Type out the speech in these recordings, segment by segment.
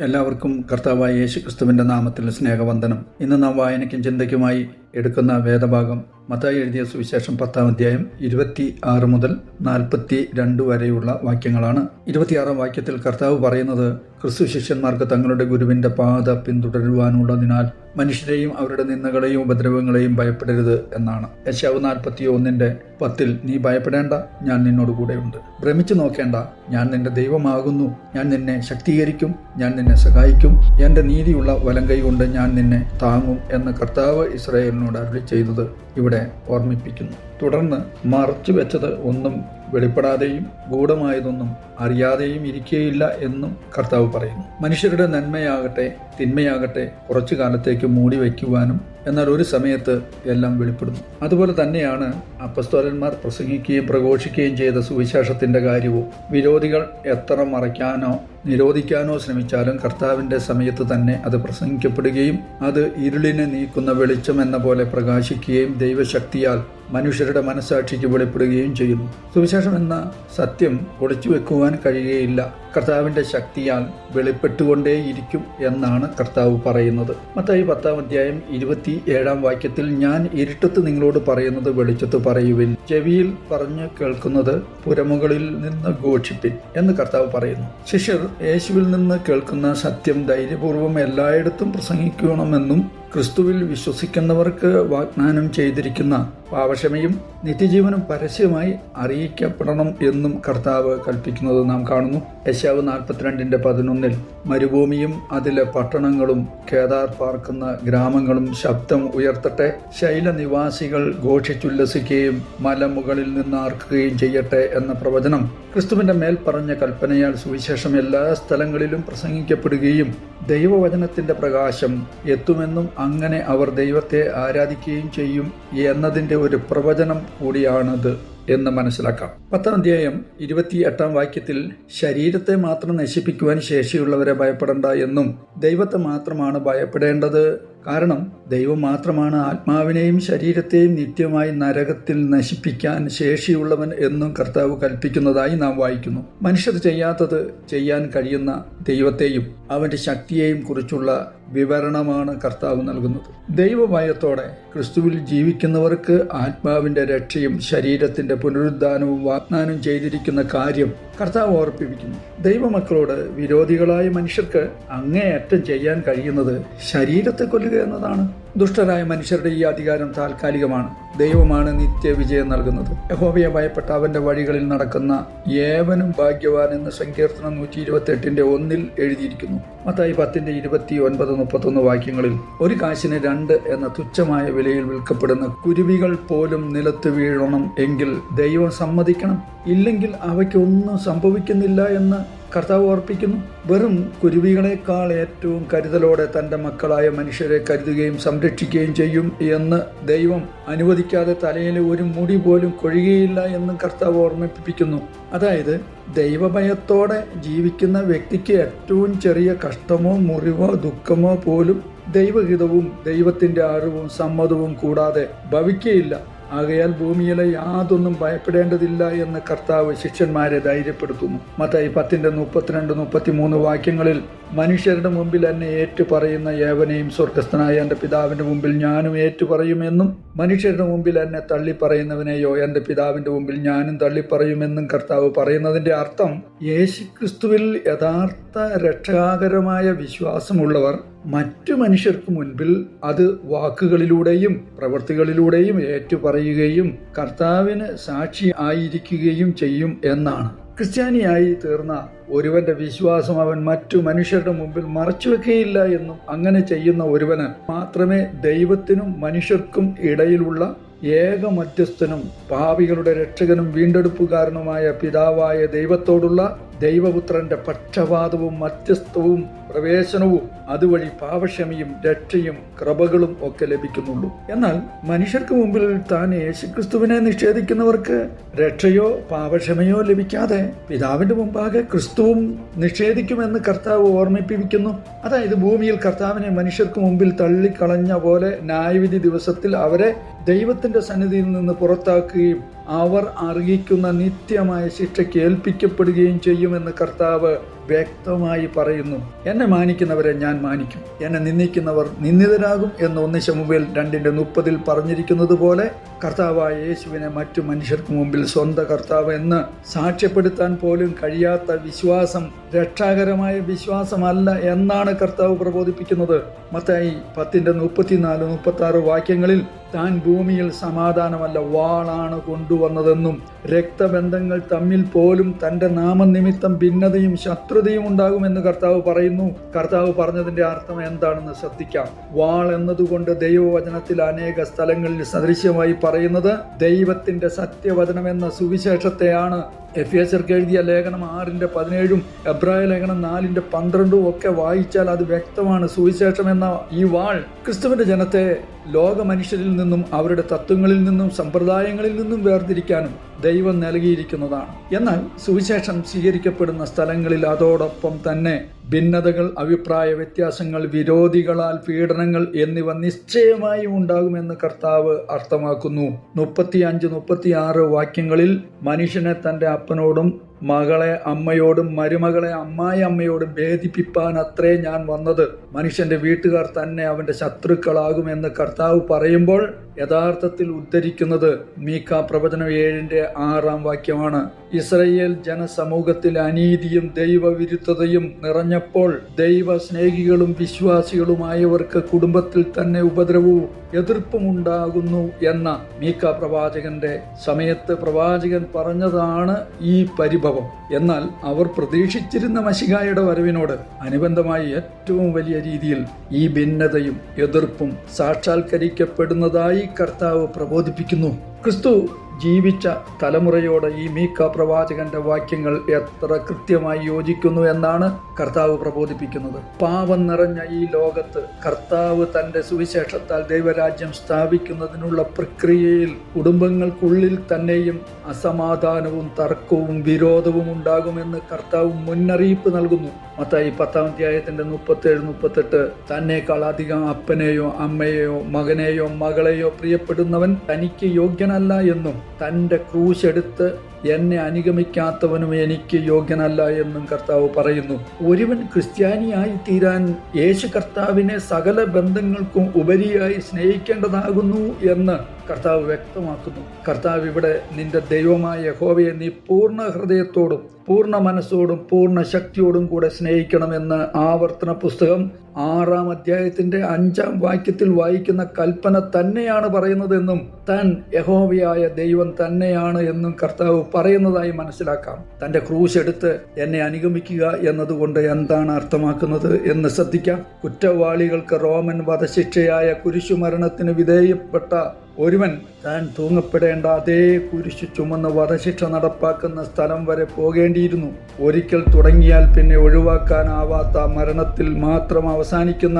എല്ലാവർക്കും കർത്താവായ യേശുക്രിസ്തുവിൻ്റെ നാമത്തിൽ സ്നേഹവന്ദനം. ഇന്ന് നാം വായനയ്ക്കും ചിന്തയ്ക്കുമായി എടുക്കുന്ന വേദഭാഗം മത്തായി എഴുതിയ സുവിശേഷം 10-ാം അധ്യായം 26 മുതൽ 42 വരെയുള്ള വാക്യങ്ങളാണ്. 26-ാം വാക്യത്തിൽ കർത്താവ് പറയുന്നത്, ക്രിസ്തു ശിഷ്യന്മാർക്ക് തങ്ങളുടെ ഗുരുവിൻ്റെ പാത പിന്തുടരുവാനുള്ളതിനാൽ മനുഷ്യരെയും അവരുടെ നിന്ദകളെയും ഉപദ്രവങ്ങളെയും ഭയപ്പെടരുത് എന്നാണ്. യെശയ്യാവ് 41:10 നീ ഭയപ്പെടേണ്ട, ഞാൻ നിന്നോട് കൂടെയുണ്ട്. ഭ്രമിച്ചു നോക്കേണ്ട, ഞാൻ നിന്റെ ദൈവമാകുന്നു. ഞാൻ നിന്നെ ശക്തീകരിക്കും, ഞാൻ നിന്നെ സഹായിക്കും, എൻ്റെ നീതിയുള്ള വലങ്കൈ കൊണ്ട് ഞാൻ നിന്നെ താങ്ങും എന്ന് കർത്താവ് ഇസ്രായേലിനോട് അരുളി ചെയ്തത് ഇവിടെ ഓർമ്മിപ്പിക്കുന്നു. തുടർന്ന് മറച്ചു വെച്ചത് ഒന്നും വെളിപ്പെടാതെയും ഗൂഢമായതൊന്നും അറിയാതെയും ഇരിക്കുകയില്ല എന്നും കർത്താവ് പറയുന്നു. മനുഷ്യരുടെ നന്മയാകട്ടെ തിന്മയാകട്ടെ കുറച്ചു കാലത്തേക്ക് മൂടി വയ്ക്കുവാനും എന്നാൽ ഒരു സമയത്ത് എല്ലാം വെളിപ്പെടുന്നു. അതുപോലെ തന്നെയാണ് അപ്പസ്തോലന്മാർ പ്രസംഗിക്കുകയും പ്രഘോഷിക്കുകയും ചെയ്ത സുവിശേഷത്തിൻ്റെ കാര്യവും. വിരോധികൾ എത്ര മറയ്ക്കാനോ നിരോധിക്കാനോ ശ്രമിച്ചാലും കർത്താവിൻ്റെ സമയത്ത് തന്നെ അത് പ്രസംഗിക്കപ്പെടുകയും അത് ഇരുളിനെ നീക്കുന്ന വെളിച്ചം എന്ന പോലെ പ്രകാശിക്കുകയും ദൈവശക്തിയാൽ മനുഷ്യരുടെ മനസ്സാക്ഷിക്ക് വെളിപ്പെടുകയും ചെയ്യുന്നു. സുവിശേഷം എന്ന സത്യം ഒളിച്ചു വെക്കുവാൻ കഴിയുകയില്ല. കർത്താവിൻ്റെ ശക്തിയാൽ വെളിപ്പെട്ടുകൊണ്ടേയിരിക്കും എന്നാണ് കർത്താവ് പറയുന്നത്. മത്തായി 10-ാം അധ്യായം 27-ാം വാക്യത്തിൽ, ഞാൻ ഇരുട്ടത്ത് നിങ്ങളോട് പറയുന്നത് വെളിച്ചത്ത് പറയുവിൻ, ചെവിയിൽ പറഞ്ഞു കേൾക്കുന്നത് പുരമുകളിൽ നിന്ന് ഘോഷിപ്പിൻ എന്ന് കർത്താവ് പറയുന്നു. ശിഷ്യർ യേശുവിൽ നിന്ന് കേൾക്കുന്ന സത്യം ധൈര്യപൂർവ്വം എല്ലായിടത്തും പ്രസംഗിക്കണമെന്നും ക്രിസ്തുവിൽ വിശ്വസിക്കുന്നവർക്ക് വാഗ്ദാനം ചെയ്തിരിക്കുന്ന പാപക്ഷമയും നിത്യജീവനും പരസ്യമായി അറിയിക്കപ്പെടണം എന്നും കർത്താവ് കൽപ്പിക്കുന്നത് നാം കാണുന്നു. യെശയ്യാവ് 42:11 മരുഭൂമിയും അതിലെ പട്ടണങ്ങളും കേദാർ പാർക്കുന്ന ഗ്രാമങ്ങളും ശബ്ദം ഉയർത്തട്ടെ, ശൈലനിവാസികൾ ഘോഷിച്ചുല്ലസിക്കുകയും മലമുകളിൽ നിന്ന് ആർക്കുകയും ചെയ്യട്ടെ എന്ന പ്രവചനം ക്രിസ്തുവിൻ്റെ മേൽ പറഞ്ഞ കൽപ്പനയാൽ സുവിശേഷം എല്ലാ സ്ഥലങ്ങളിലും പ്രസംഗിക്കപ്പെടുകയും ദൈവവചനത്തിൻ്റെ പ്രകാശം എത്തുമെന്നും അങ്ങനെ അവർ ദൈവത്തെ ആരാധിക്കുകയും ചെയ്യും എന്നതിൻ്റെ ഒരു പ്രവചനം കൂടിയാണിത് എന്ന് മനസ്സിലാക്കാം. 10-ാം അധ്യായം 28-ാം വാക്യത്തിൽ, ശരീരത്തെ മാത്രം നശിപ്പിക്കുവാൻ ശേഷിയുള്ളവരെ ഭയപ്പെടേണ്ട എന്നും ദൈവത്തെ മാത്രമാണ് ഭയപ്പെടേണ്ടത്, കാരണം ദൈവം മാത്രമാണ് ആത്മാവിനെയും ശരീരത്തെയും നിത്യമായി നരകത്തിൽ നശിപ്പിക്കാൻ ശേഷിയുള്ളവൻ എന്നും കർത്താവ് കൽപ്പിക്കുന്നതായി നാം വായിക്കുന്നു. മനുഷ്യർ ചെയ്യാത്തത് ചെയ്യാൻ കഴിയുന്ന ദൈവത്തെയും അവൻ്റെ ശക്തിയെയും കുറിച്ചുള്ള വിവരണമാണ് കർത്താവ് നൽകുന്നത്. ദൈവഭയത്തോടെ ക്രിസ്തുവിൽ ജീവിക്കുന്നവർക്ക് ആത്മാവിൻ്റെ രക്ഷയും ശരീരത്തിൻ്റെ പുനരുദ്ധാനവും വാഗ്ദാനം ചെയ്തിരിക്കുന്ന കാര്യം കർത്താവ് ഓർപ്പിപ്പിക്കുന്നു. ദൈവമക്കളോട് വിരോധികളായ മനുഷ്യർക്ക് അങ്ങേയറ്റം ചെയ്യാൻ കഴിയുന്നത് ശരീരത്തെ കൊല്ലുക എന്നതാണ്. ദുഷ്ടരായ മനുഷ്യരുടെ ഈ അധികാരം താൽക്കാലികമാണ്. ദൈവമാണ് നിത്യവിജയം നൽകുന്നത്. യഹോവയെ ഭയപ്പെട്ട അവൻ്റെ വഴികളിൽ നടക്കുന്ന ഏവനും ഭാഗ്യവാൻ എന്ന് സങ്കീർത്തനം 128:1 എഴുതിയിരിക്കുന്നു. മത്തായി 10:29-31 വാക്യങ്ങളിൽ, ഒരു കാശിന് 2 എന്ന തുച്ഛമായ വിലയിൽ വിൽക്കപ്പെടുന്ന കുരുവികൾ പോലും നിലത്ത് വീഴണം എങ്കിൽ ദൈവം സമ്മതിക്കണം, ഇല്ലെങ്കിൽ അവയ്ക്കൊന്നും സംഭവിക്കുന്നില്ല എന്ന് കർത്താവ് ഓർപ്പിക്കുന്നു. വെറും കുരുവികളെക്കാൾ ഏറ്റവും കരുതലോടെ തൻ്റെ മക്കളായ മനുഷ്യരെ കരുതുകയും സംരക്ഷിക്കുകയും ചെയ്യും എന്ന് ദൈവം അനുവദിക്കാതെ തലയിലെ ഒരു മുടി പോലും കൊഴിയുകയില്ല എന്ന് കർത്താവ് ഓർമ്മിപ്പിക്കുന്നു. അതായത് ദൈവഭയത്തോടെ ജീവിക്കുന്ന വ്യക്തിക്ക് ഏറ്റവും ചെറിയ കഷ്ടമോ മുറിവോ ദുഃഖമോ പോലും ദൈവഹിതവും ദൈവത്തിൻ്റെ അറിവും സമ്മതവും കൂടാതെ ഭവിക്കുകയില്ല. ആകയാൽ ഭൂമിയിലെ യാതൊന്നും ഭയപ്പെടേണ്ടതില്ല എന്ന് കർത്താവ് ശിഷ്യന്മാരെ ധൈര്യപ്പെടുത്തുന്നു. മത്തായി 10:32-33 വാക്യങ്ങളിൽ, മനുഷ്യരുടെ മുമ്പിൽ എന്നെ ഏറ്റുപറയുന്ന ഏവനെയും സ്വർഗസ്ഥനായ എൻ്റെ പിതാവിൻ്റെ മുമ്പിൽ ഞാനും ഏറ്റുപറയുമെന്നും മനുഷ്യരുടെ മുമ്പിൽ എന്നെ തള്ളിപ്പറയുന്നവനെയോ എൻ്റെ പിതാവിൻ്റെ മുമ്പിൽ ഞാനും തള്ളിപ്പറയുമെന്നും കർത്താവ് പറയുന്നതിൻ്റെ അർത്ഥം, യേശുക്രിസ്തുവിൽ യഥാർത്ഥ രക്ഷാകരമായ വിശ്വാസമുള്ളവർ മറ്റു മനുഷ്യർക്ക് മുൻപിൽ അത് വാക്കുകളിലൂടെയും പ്രവൃത്തികളിലൂടെയും ഏറ്റുപറയുകയും കർത്താവിന് സാക്ഷി ആയിരിക്കുകയും ചെയ്യും എന്നാണ്. ക്രിസ്ത്യാനിയായി തീർന്ന ഒരുവന്റെ വിശ്വാസം അവൻ മറ്റു മനുഷ്യരുടെ മുമ്പിൽ മറച്ചുവെക്കുകയില്ല എന്നും അങ്ങനെ ചെയ്യുന്ന ഒരുവന് മാത്രമേ ദൈവത്തിനും മനുഷ്യർക്കും ഇടയിലുള്ള ഏക മധ്യസ്ഥനും പാപികളുടെ രക്ഷകനും വീണ്ടെടുപ്പുകാരനുമായ പിതാവായ ദൈവത്തോടുള്ള ദൈവപുത്രന്റെ പക്ഷപാതവും മധ്യസ്ഥവും പ്രവേശനവും അതുവഴി പാപക്ഷമയും രക്ഷയും കൃപകളും ഒക്കെ ലഭിക്കുന്നുള്ളൂ. എന്നാൽ മനുഷ്യർക്ക് മുമ്പിൽ താൻ യേശുക്രിസ്തുവിനെ നിഷേധിക്കുന്നവർക്ക് രക്ഷയോ പാപക്ഷമയോ ലഭിക്കാതെ പിതാവിന്റെ മുമ്പാകെ ക്രിസ്തുവും നിഷേധിക്കുമെന്ന് കർത്താവ് ഓർമ്മിപ്പിക്കുന്നു. അതായത് ഭൂമിയിൽ കർത്താവിനെ മനുഷ്യർക്ക് മുമ്പിൽ തള്ളിക്കളഞ്ഞ പോലെ ന്യായവിധി ദിവസത്തിൽ അവരെ ദൈവത്തിന്റെ സന്നിധിയിൽ നിന്ന് പുറത്താക്കുകയും അവർ അർഹിക്കുന്ന നിത്യമായ ശിക്ഷയ്ക്ക് ഏൽപ്പിക്കപ്പെടുകയും ചെയ്യുമെന്ന് കർത്താവ് വ്യക്തമായി പറയുന്നു. എന്നെ മാനിക്കുന്നവരെ ഞാൻ മാനിക്കും, എന്നെ നിന്ദിക്കുന്നവർ നിന്ദിതരാകും എന്ന് 1 ശമൂവേൽ 2:30 പറഞ്ഞിരിക്കുന്നത് പോലെ കർത്താവായ യേശുവിനെ മറ്റു മനുഷ്യർക്ക് മുമ്പിൽ സ്വന്തം കർത്താവ് എന്ന് സാക്ഷ്യപ്പെടുത്താൻ പോലും കഴിയാത്ത വിശ്വാസം രക്ഷാകരമായ വിശ്വാസമല്ല എന്നാണ് കർത്താവ് പ്രബോധിപ്പിക്കുന്നത്. മത്തായി 10:34-36 വാക്യങ്ങളിൽ താൻ ഭൂമിയിൽ സമാധാനമല്ല വാളാണ് കൊണ്ടുവന്നതെന്നും രക്തബന്ധങ്ങൾ തമ്മിൽ പോലും തന്റെ നാമനിമിത്തം ഭിന്നതയും ശത്രുതയും ഉണ്ടാകുമെന്ന് കർത്താവ് പറയുന്നു. കർത്താവ് പറഞ്ഞതിന്റെ അർത്ഥം എന്താണെന്ന് ശ്രദ്ധിക്കാം. വാൾ എന്നതുകൊണ്ട് ദൈവവചനത്തിൽ അനേക സ്ഥലങ്ങളിൽ സദൃശ്യമായി പറയുന്നത് ദൈവത്തിന്റെ സത്യവചനം എന്ന സുവിശേഷത്തെയാണ്. എഫേസ്യർക്ക് എഴുതിയ ലേഖനം 6:17 എബ്രായ ലേഖനം 4:12 ഒക്കെ വായിച്ചാൽ അത് വ്യക്തമാണ്. സുവിശേഷം എന്ന ഈ വാൾ ക്രിസ്തുവിന്റെ ജനത്തെ ലോക മനുഷ്യരിൽ നിന്നും അവരുടെ തത്വങ്ങളിൽ നിന്നും സമ്പ്രദായങ്ങളിൽ നിന്നും വേർതിരിക്കാനും ദൈവം നൽകിയിരിക്കുന്നതാണ്. എന്നാൽ സുവിശേഷം സ്വീകരിക്കപ്പെടുന്ന സ്ഥലങ്ങളിൽ അതോടൊപ്പം തന്നെ ഭിന്നതകൾ, അഭിപ്രായ വ്യത്യാസങ്ങൾ, വിരോധികളാൽ പീഡനങ്ങൾ എന്നിവ നിശ്ചയമായും ഉണ്ടാകുമെന്ന് കർത്താവ് അർത്ഥമാക്കുന്നു. 35-36 വാക്യങ്ങളിൽ മനുഷ്യനെ തന്റെ അപ്പനോടും മകളെ അമ്മയോടും മരുമകളെ അമ്മായിയമ്മയോടും ഭേദിപ്പിപ്പാൻ അത്രേ ഞാൻ വന്നത്, മനുഷ്യന്റെ വീട്ടുകാർ തന്നെ അവന്റെ ശത്രുക്കളാകുമെന്ന് കർത്താവ് പറയുമ്പോൾ യഥാർത്ഥത്തിൽ ഉദ്ധരിക്കുന്നത് മീഖാ പ്രവചനം 7:6 വാക്യമാണ്. ഇസ്രയേൽ ജനസമൂഹത്തിൽ അനീതിയും ദൈവവിരുദ്ധതയും നിറഞ്ഞപ്പോൾ ദൈവ സ്നേഹികളും വിശ്വാസികളുമായവർക്ക് കുടുംബത്തിൽ തന്നെ ഉപദ്രവവും എതിർപ്പും ഉണ്ടാകുന്നു എന്ന മീഖാ പ്രവാചകന്റെ സമയത്ത് പ്രവാചകൻ പറഞ്ഞതാണ് ഈ പരിഭവം. എന്നാൽ അവർ പ്രതീക്ഷിച്ചിരുന്ന മശിഹായുടെ വരവിനോട് അനുബന്ധമായി ഏറ്റവും വലിയ രീതിയിൽ ഈ ഭിന്നതയും എതിർപ്പും സാക്ഷാത്കരിക്കപ്പെടുന്നതായി കർത്താവ് പ്രബോധിപ്പിക്കുന്നു. ക്രിസ്തു ജീവിച്ച തലമുറയോട് ഈ മീഖാ പ്രവാചകന്റെ വാക്യങ്ങൾ എത്ര കൃത്യമായി യോജിക്കുന്നു എന്നാണ് കർത്താവ് പ്രബോധിപ്പിക്കുന്നത്. പാപം നിറഞ്ഞ ഈ ലോകത്ത് കർത്താവ് തന്റെ സുവിശേഷത്താൽ ദൈവരാജ്യം സ്ഥാപിക്കുന്നതിനുള്ള പ്രക്രിയയിൽ കുടുംബങ്ങൾക്കുള്ളിൽ തന്നെയും അസമാധാനവും തർക്കവും വിരോധവും ഉണ്ടാകുമെന്ന് കർത്താവ് മുന്നറിയിപ്പ് നൽകുന്നു. മത്തായി 10:37-38 തന്നേക്കാൾ അധികം അപ്പനെയോ അമ്മയെയോ മകനെയോ മകളെയോ പ്രിയപ്പെടുന്നവൻ തനിക്ക് യോഗ്യനല്ല എന്നും തൻ്റെ ക്രൂശ് എടുത്ത് എന്നെ അനുഗമിക്കാത്തവനും എനിക്ക് യോഗ്യനല്ല എന്നും കർത്താവ് പറയുന്നു. ഒരുവൻ ക്രിസ്ത്യാനിയായി തീരാൻ യേശു കർത്താവിനെ സകല ബന്ധങ്ങൾക്കും ഉപരിയായി സ്നേഹിക്കേണ്ടതാകുന്നു എന്ന് കർത്താവ് വ്യക്തമാക്കുന്നു. കർത്താവ് ഇവിടെ നിന്റെ ദൈവമായ യഹോവയെ നീ പൂർണ്ണ ഹൃദയത്തോടും പൂർണ്ണ മനസ്സോടും പൂർണ്ണ ശക്തിയോടും കൂടെ സ്നേഹിക്കണമെന്ന് ആവർത്തന പുസ്തകം 6-ാം അധ്യായത്തിന്റെ 5-ാം വാക്യത്തിൽ വായിക്കുന്ന കൽപ്പന തന്നെയാണ് പറയുന്നതെന്നും താൻ യഹോവയായ ദൈവം തന്നെയാണ് എന്നും കർത്താവ് പറയുന്നതായി മനസ്സിലാക്കാം. തന്റെ ക്രൂശ് എടുത്ത് എന്നെ അനുഗമിക്കുക എന്നതുകൊണ്ട് എന്താണ് അർത്ഥമാക്കുന്നത് എന്ന് ശ്രദ്ധിക്കാം. കുറ്റവാളികൾക്ക് റോമൻ വധശിക്ഷയായ കുരിശുമരണത്തിന് വിധേയപ്പെട്ട ഒരുവൻ താൻ തൂങ്ങപ്പെടേണ്ട അതേ കുരിശു ചുമന്ന് വധശിക്ഷ നടപ്പാക്കുന്ന സ്ഥലം വരെ പോകേണ്ടിയിരുന്നു. ഒരിക്കൽ തുടങ്ങിയാൽ പിന്നെ ഒഴിവാക്കാനാവാത്ത മരണത്തിൽ മാത്രം അവസാനിക്കുന്ന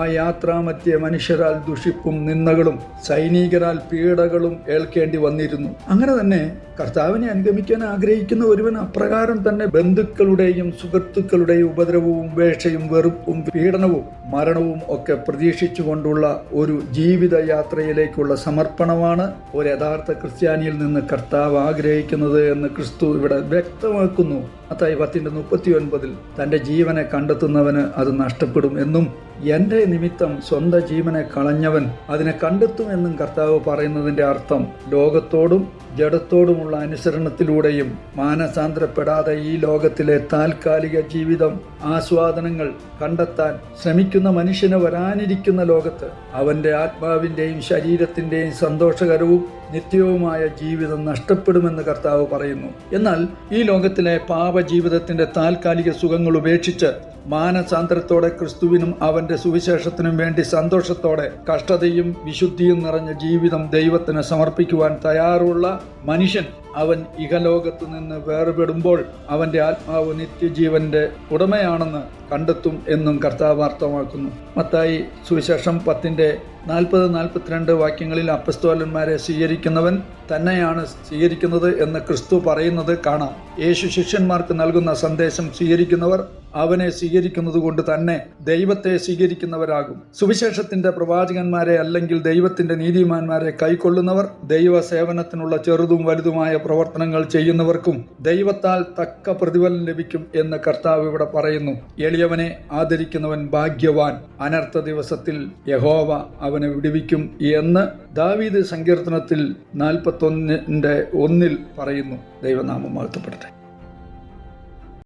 ആ യാത്രാമധ്യേ മനുഷ്യരാൽ ദുഷിപ്പും നിന്ദകളും സൈനികരാൽ പീഡകളും ഏൽക്കേണ്ടി വന്നിരുന്നു. അങ്ങനെ തന്നെ കർത്താവിനെ അനുഗമിക്കാൻ ആഗ്രഹിക്കുന്ന ഒരുവൻ അപ്രകാരം തന്നെ ബന്ധുക്കളുടെയും സുഹൃത്തുക്കളുടെയും ഉപദ്രവവും ഉപേക്ഷയും വെറുപ്പും പീഡനവും മരണവും ഒക്കെ പ്രതീക്ഷിച്ചുകൊണ്ടുള്ള ഒരു ജീവിത യാത്രയിലേക്കുള്ള സമർപ്പണമാണ് ഒരു യഥാർത്ഥ ക്രിസ്ത്യാനിയിൽ നിന്ന് കർത്താവ് ആഗ്രഹിക്കുന്നത് എന്ന് ക്രിസ്തു ഇവിടെ വ്യക്തമാക്കുന്നു. മത്തായി 10:39 തൻ്റെ ജീവനെ കണ്ടെത്തുന്നവന് അത് നഷ്ടപ്പെടും എന്നും എൻ്റെ നിമിത്തം സ്വന്തം ജീവനെ കളഞ്ഞവൻ അതിനെ കണ്ടെത്തുമെന്നും കർത്താവ് പറയുന്നതിൻ്റെ അർത്ഥം ലോകത്തോടും ജഡത്തോടുമുള്ള അനുസരണത്തിലൂടെയും മാനസാന്തരപ്പെടാതെ ഈ ലോകത്തിലെ താൽക്കാലിക ജീവിതം ആസ്വാദനങ്ങൾ കണ്ടെത്താൻ ശ്രമിക്കുന്ന മനുഷ്യന് വരാനിരിക്കുന്ന ലോകത്ത് അവൻ്റെ ആത്മാവിൻ്റെയും ശരീരത്തിൻ്റെയും സന്തോഷകരവും നിത്യവുമായ ജീവിതം നഷ്ടപ്പെടുമെന്ന് കർത്താവ് പറയുന്നു. എന്നാൽ ഈ ലോകത്തിലെ പാപജീവിതത്തിൻ്റെ താൽക്കാലിക സുഖങ്ങൾ ഉപേക്ഷിച്ച് മാനസാന്തരത്തോടെ ക്രിസ്തുവിനും അവന്റെ സുവിശേഷത്തിനും വേണ്ടി സന്തോഷത്തോടെ കഷ്ടതയും വിശുദ്ധിയും നിറഞ്ഞ ജീവിതം ദൈവത്തിന് സമർപ്പിക്കുവാൻ തയ്യാറുള്ള മനുഷ്യൻ അവൻ ഇഹലോകത്തു നിന്ന് വേർപെടുമ്പോൾ അവന്റെ ആത്മാവ് നിത്യജീവന്റെ ഉടമയാണെന്ന് കണ്ടെത്തും എന്നും കർത്താവ് അർത്ഥമാക്കുന്നു. മത്തായി സുവിശേഷം 10:40-42 വാക്യങ്ങളിൽ അപ്പസ്തോലന്മാരെ സ്വീകരിക്കുന്നവൻ തന്നെയാണ് സ്വീകരിക്കുന്നത് എന്ന് ക്രിസ്തു പറയുന്നത് കാണാം. യേശു ശിഷ്യന്മാർക്ക് നൽകുന്ന സന്ദേശം സ്വീകരിക്കുന്നവർ അവനെ സ്വീകരിക്കുന്നത് കൊണ്ട് തന്നെ ദൈവത്തെ സ്വീകരിക്കുന്നവരാകും. സുവിശേഷത്തിന്റെ പ്രവാചകന്മാരെ അല്ലെങ്കിൽ ദൈവത്തിന്റെ നീതിമാന്മാരെ കൈക്കൊള്ളുന്നവർ ദൈവ സേവനത്തിനുള്ള ചെറുതും വലുതുമായ പ്രവർത്തനങ്ങൾ ചെയ്യുന്നവർക്കും ദൈവത്താൽ തക്ക പ്രതിഫലം ലഭിക്കും എന്ന് കർത്താവ് ഇവിടെ പറയുന്നു. എളിയവനെ ആദരിക്കുന്നവൻ ഭാഗ്യവാൻ, അനർത്ഥ ദിവസത്തിൽ യഹോവ അവനെ വിടുവിക്കും എന്ന് ദാവീദ് സങ്കീർത്തനത്തിൽ 41:1 പറയുന്നു. ദൈവനാമം വാഴ്ത്തപ്പെടട്ടെ.